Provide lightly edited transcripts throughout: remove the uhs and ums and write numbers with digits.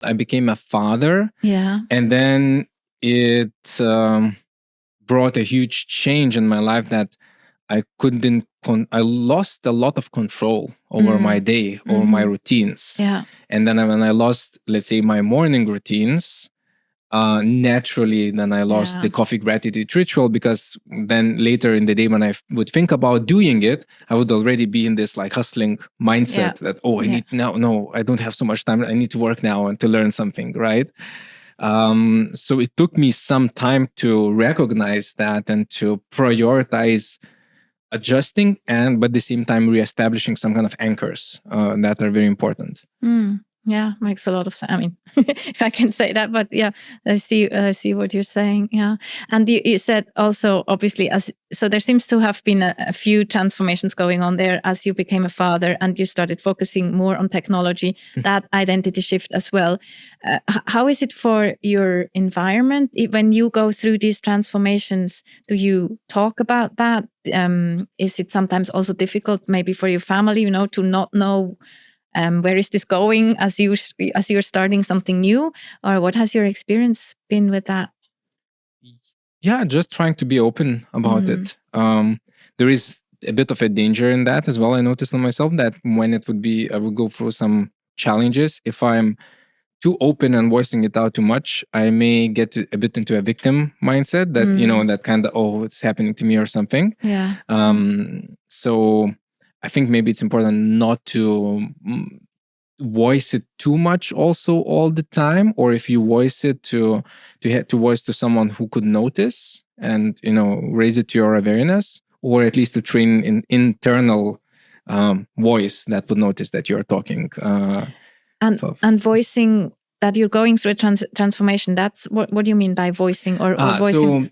I became a father. Yeah. And then it brought a huge change in my life that I couldn't, I lost a lot of control over my day or my routines. Yeah. And then when I lost, let's say, my morning routines, naturally, then I lost the coffee gratitude ritual, because then later in the day when I would think about doing it, I would already be in this like hustling mindset that, I need now, no, I don't have so much time. I need to work now and to learn something, right? So it took me some time to recognize that and to prioritize adjusting, but at the same time reestablishing some kind of anchors that are very important. Yeah, makes a lot of sense. I mean, if I can say that, but yeah, I see what you're saying. Yeah, and you said also, obviously, so there seems to have been a few transformations going on there as you became a father and you started focusing more on technology. That identity shift as well. How is it for your environment when you go through these transformations? Do you talk about that? Is it sometimes also difficult, maybe for your family, to not know? Where is this going as you're starting something new, or what has your experience been with that? Yeah, just trying to be open about it. There is a bit of a danger in that as well. I noticed on myself that when I would go through some challenges. If I'm too open and voicing it out too much, I may get a bit into a victim mindset that, that kind of, it's happening to me or something. Yeah. So I think maybe it's important not to voice it too much also all the time, or if you voice it to voice to someone who could notice and raise it to your awareness, or at least to train an internal voice that would notice that you're talking and voicing that you're going through a transformation. That's what do you mean by voicing or voicing? So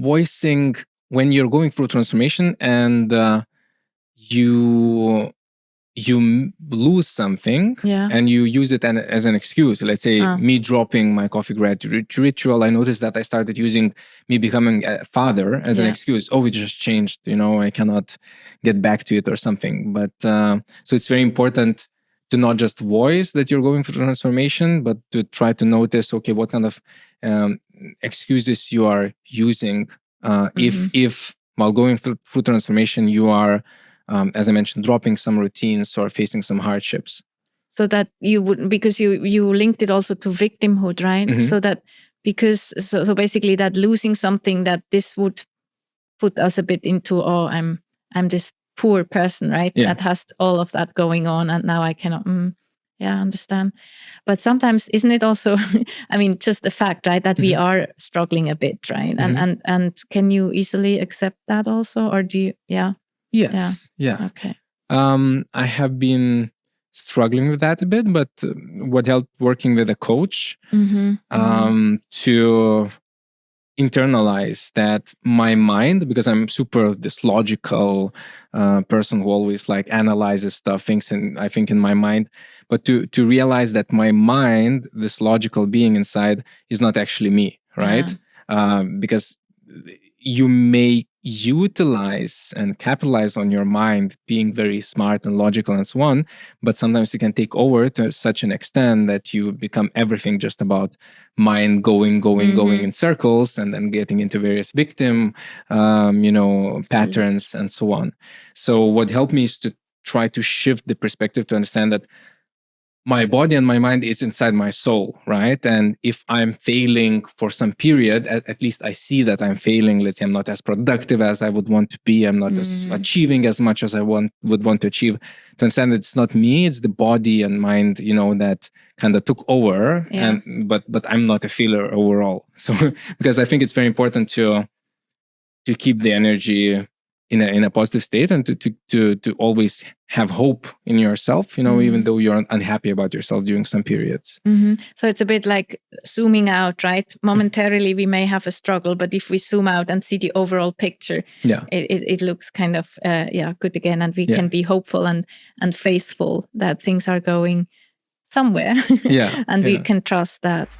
voicing when you're going through transformation and you lose something and you use it as an excuse. Let's say me dropping my coffee gratitude ritual. I noticed that I started using me becoming a father as an excuse. Oh, it just changed, I cannot get back to it or something. But so it's very important to not just voice that you're going through transformation, but to try to notice, okay, what kind of excuses you are using. If while going through transformation, you are as I mentioned, dropping some routines or facing some hardships. So that you wouldn't, because you linked it also to victimhood, right? So that so basically that losing something, that this would put us a bit into, I'm this poor person, right? That has all of that going on, and now I cannot. I understand. But sometimes, isn't it also? I mean, just the fact, right, that we are struggling a bit, right? And can you easily accept that also, or do you? Yeah. Yes. Yeah. Okay. I have been struggling with that a bit, but what helped working with a coach to internalize that my mind, because I'm super this logical person who always like analyzes stuff, thinks, and I think in my mind, but to realize that my mind, this logical being inside, is not actually me, right? Because you may utilize and capitalize on your mind being very smart and logical and so on, but sometimes it can take over to such an extent that you become everything just about mind going in circles, and then getting into various victim patterns and so on. So what helped me is to try to shift the perspective to understand that my body and my mind is inside my soul, right? And if I'm failing for some period, at least I see that I'm failing. Let's say I'm not as productive as I would want to be. I'm not as achieving as much as I would want to achieve. To understand that it's not me, it's the body and mind, that kind of took over. But I'm not a failure overall. So because I think it's very important to keep the energy in a positive state, and to always have hope in yourself, even though you're unhappy about yourself during some periods. So it's a bit like zooming out, right? Momentarily we may have a struggle, but if we zoom out and see the overall picture, it looks kind of good again, and we can be hopeful and faithful that things are going somewhere. And we can trust that.